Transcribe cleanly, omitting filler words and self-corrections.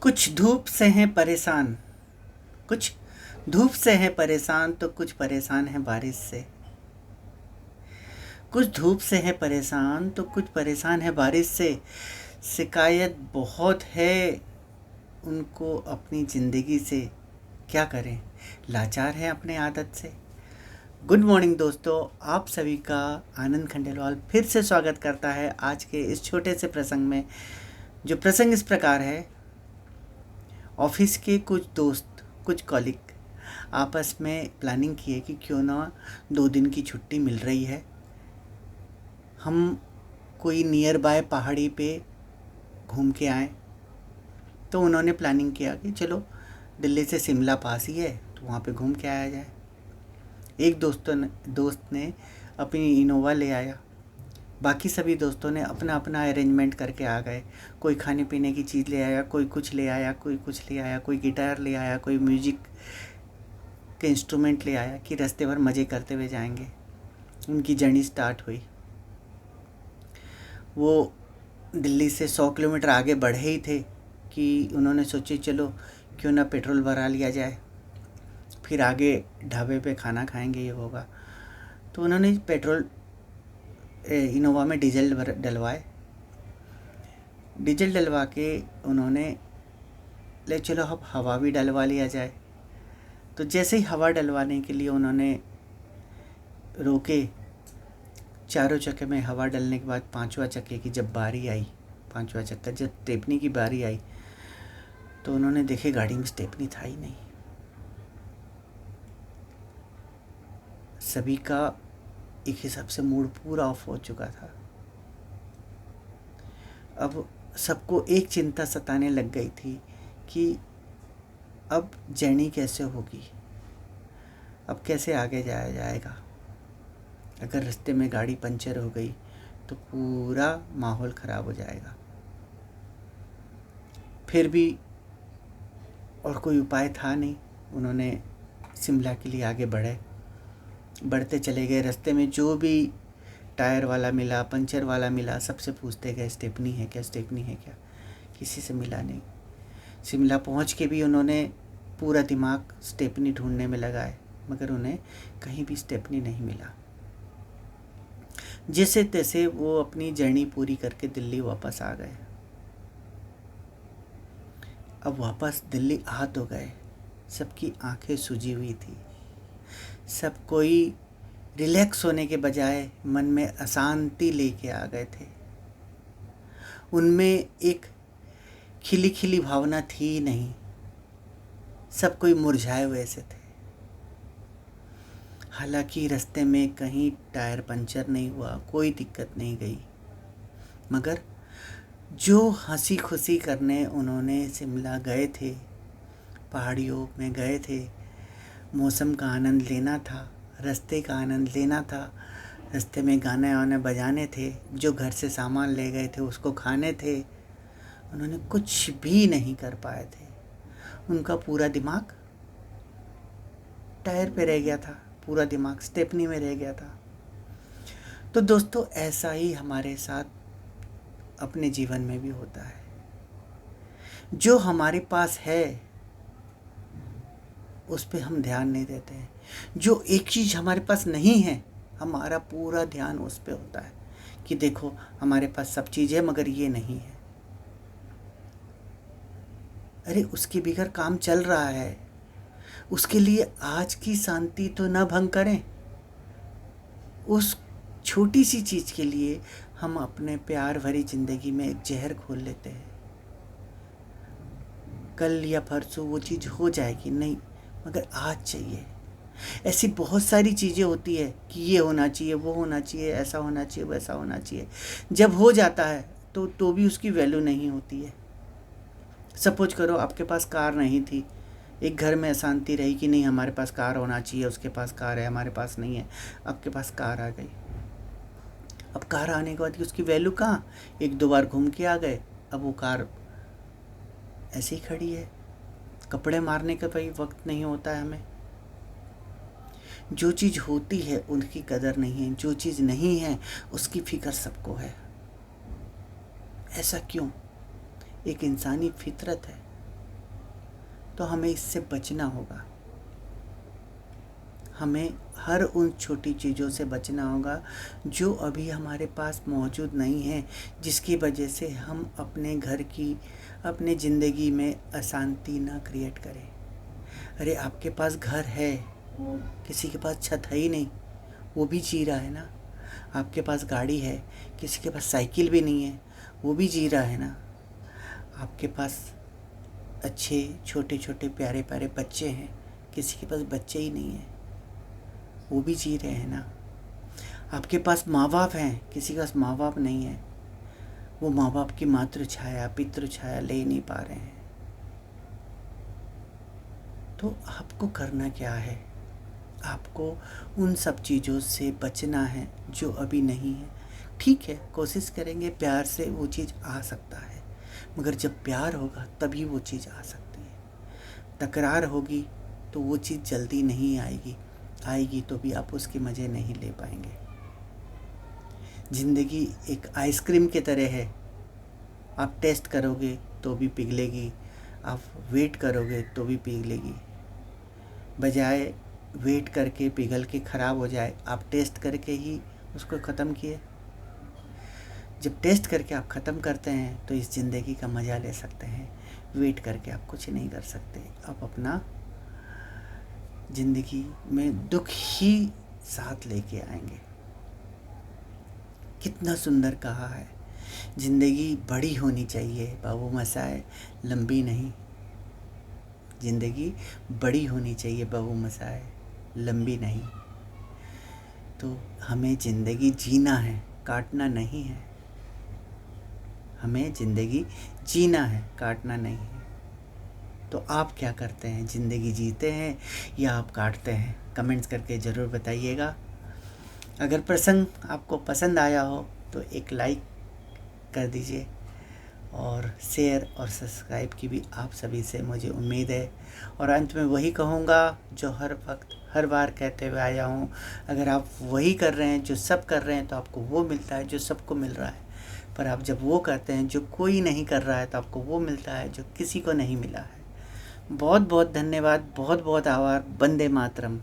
कुछ धूप से हैं परेशान, कुछ धूप से हैं परेशान तो कुछ परेशान हैं बारिश से। कुछ धूप से हैं परेशान तो कुछ परेशान हैं बारिश से। शिकायत बहुत है उनको अपनी ज़िंदगी से, क्या करें, लाचार हैं अपने आदत से। गुड मॉर्निंग दोस्तों, आप सभी का आनंद खंडेलवाल फिर से स्वागत करता है आज के इस छोटे से प्रसंग में। जो प्रसंग इस प्रकार है, ऑफिस के कुछ दोस्त, कुछ कॉलिग आपस में प्लानिंग किए कि क्यों ना 2 दिन की छुट्टी मिल रही है, हम कोई नियर बाय पहाड़ी पे घूम के आएँ। तो उन्होंने प्लानिंग किया कि चलो दिल्ली से शिमला पास ही है तो वहाँ पे घूम के आया जाए। एक दोस्त ने अपनी इनोवा ले आया, बाकी सभी दोस्तों ने अपना अपना अरेंजमेंट करके आ गए। कोई खाने पीने की चीज़ ले आया, कोई कुछ ले आया, कोई कुछ ले आया, कोई गिटार ले आया, कोई म्यूजिक के इंस्ट्रूमेंट ले आया कि रास्ते भर मज़े करते हुए जाएंगे। उनकी जर्नी स्टार्ट हुई। वो दिल्ली से 100 किलोमीटर आगे बढ़े ही थे कि उन्होंने सोचे चलो क्यों ना पेट्रोल भरा लिया जाए, फिर आगे ढाबे पे खाना खाएंगे, ये होगा। तो उन्होंने पेट्रोल इनोवा में डीजल डलवाए। डीजल डलवा के उन्होंने ले चलो अब हवा भी डलवा लिया जाए। तो जैसे ही हवा डलवाने के लिए उन्होंने रोके, चारों चक्के में हवा डलने के बाद पांचवा चक्के की जब बारी आई, पांचवा चक्का जब स्टेपनी की बारी आई तो उन्होंने देखे गाड़ी में स्टेपनी था ही नहीं। सभी का एक हिसाब से मूड पूरा ऑफ हो चुका था। अब सबको एक चिंता सताने लग गई थी कि अब जर्नी कैसे होगी, अब कैसे आगे जाया जाएगा। अगर रास्ते में गाड़ी पंचर हो गई तो पूरा माहौल ख़राब हो जाएगा। फिर भी और कोई उपाय था नहीं। उन्होंने शिमला के लिए आगे बढ़ते चले गए। रास्ते में जो भी टायर वाला मिला, पंचर वाला मिला, सबसे पूछते गए स्टेपनी है क्या, स्टेपनी है क्या। किसी से मिला नहीं। शिमला पहुंच के भी उन्होंने पूरा दिमाग स्टेपनी ढूंढने में लगाए, मगर उन्हें कहीं भी स्टेपनी नहीं मिला। जैसे तैसे वो अपनी जर्नी पूरी करके दिल्ली वापस आ गए। अब वापस दिल्ली आ तो गए, सबकी आंखें सूजी हुई थी। सब कोई रिलैक्स होने के बजाय मन में अशांति लेके आ गए थे। उनमें एक खिली खिली भावना थी नहीं, सब कोई मुरझाए हुए से थे। हालांकि रास्ते में कहीं टायर पंचर नहीं हुआ, कोई दिक्कत नहीं गई, मगर जो हंसी खुशी करने उन्होंने शिमला गए थे, पहाड़ियों में गए थे, मौसम का आनंद लेना था, रास्ते का आनंद लेना था, रास्ते में गाने वाने बजाने थे, जो घर से सामान ले गए थे उसको खाने थे, उन्होंने कुछ भी नहीं कर पाए थे। उनका पूरा दिमाग टायर पे रह गया था, पूरा दिमाग स्टेपनी में रह गया था। तो दोस्तों, ऐसा ही हमारे साथ अपने जीवन में भी होता है। जो हमारे पास है उस पे हम ध्यान नहीं देते हैं। जो एक चीज़ हमारे पास नहीं है, हमारा पूरा ध्यान उस पे होता है कि देखो हमारे पास सब चीज़ है मगर ये नहीं है। अरे उसके बगैर काम चल रहा है, उसके लिए आज की शांति तो ना भंग करें। उस छोटी सी चीज़ के लिए हम अपने प्यार भरी ज़िंदगी में एक जहर घोल लेते हैं। कल या परसों वो चीज़ हो जाएगी, नहीं, मगर आज चाहिए। ऐसी बहुत सारी चीज़ें होती है कि ये होना चाहिए, वो होना चाहिए, ऐसा होना चाहिए, वैसा होना चाहिए। जब हो जाता है तो भी उसकी वैल्यू नहीं होती है। सपोज करो आपके पास कार नहीं थी, एक घर में अशांति रही कि नहीं हमारे पास कार होना चाहिए, उसके पास कार है, हमारे पास नहीं है। आपके पास कार आ गई। अब कार आने के बाद उसकी वैल्यू कहाँ, 1-2 बार घूम के आ गए, अब वो कार ऐसे ही खड़ी है। कपड़े मारने का भाई वक्त नहीं होता है हमें। जो चीज़ होती है उनकी कदर नहीं है, जो चीज़ नहीं है उसकी फिक्र सबको है। ऐसा क्यों? एक इंसानी फितरत है। तो हमें इससे बचना होगा। हमें हर उन छोटी चीज़ों से बचना होगा जो अभी हमारे पास मौजूद नहीं है, जिसकी वजह से हम अपने घर की, अपने ज़िंदगी में अशांति ना क्रिएट करें। अरे आपके पास घर है, किसी के पास छत है ही नहीं, वो भी जी रहा है ना। आपके पास गाड़ी है, किसी के पास साइकिल भी नहीं है, वो भी जी रहा है ना। आपके पास अच्छे छोटे छोटे प्यारे प्यारे बच्चे हैं, किसी के पास बच्चे ही नहीं हैं, वो भी जी रहे हैं ना। आपके पास माँ बाप हैं, किसी के पास माँ बाप नहीं है, वो माँ बाप की मातृ छाया पितृ छाया ले नहीं पा रहे हैं। तो आपको करना क्या है? आपको उन सब चीज़ों से बचना है जो अभी नहीं है। ठीक है, कोशिश करेंगे, प्यार से वो चीज़ आ सकता है, मगर जब प्यार होगा तभी वो चीज़ आ सकती है। तकरार होगी तो वो चीज़ जल्दी नहीं आएगी तो भी आप उसके मज़े नहीं ले पाएंगे। ज़िंदगी एक आइसक्रीम की तरह है, आप टेस्ट करोगे तो भी पिघलेगी, आप वेट करोगे तो भी पिघलेगी। बजाय वेट करके पिघल के ख़राब हो जाए, आप टेस्ट करके ही उसको ख़त्म किए। जब टेस्ट करके आप ख़त्म करते हैं तो इस ज़िंदगी का मज़ा ले सकते हैं। वेट करके आप कुछ नहीं कर सकते, आप अपना ज़िंदगी में दुख ही साथ लेके आएंगे। कितना सुंदर कहा है, ज़िंदगी बड़ी होनी चाहिए बाबू मसाए, लंबी नहीं। ज़िंदगी बड़ी होनी चाहिए बाबू मसाए, लंबी नहीं। तो हमें ज़िंदगी जीना है, काटना नहीं है। हमें ज़िंदगी जीना है, काटना नहीं है। तो आप क्या करते हैं? ज़िंदगी जीते हैं या आप काटते हैं? कमेंट्स करके ज़रूर बताइएगा। अगर प्रसंग आपको पसंद आया हो तो एक लाइक कर दीजिए, और शेयर और सब्सक्राइब की भी आप सभी से मुझे उम्मीद है। और अंत में वही कहूँगा जो हर वक्त हर बार कहते हुए आया हूँ, अगर आप वही कर रहे हैं जो सब कर रहे हैं तो आपको वो मिलता है जो सबको मिल रहा है। पर आप जब वो करते हैं जो कोई नहीं कर रहा है तो आपको वो मिलता है जो किसी को नहीं मिला है। बहुत बहुत धन्यवाद, बहुत बहुत आभार। वंदे मातरम।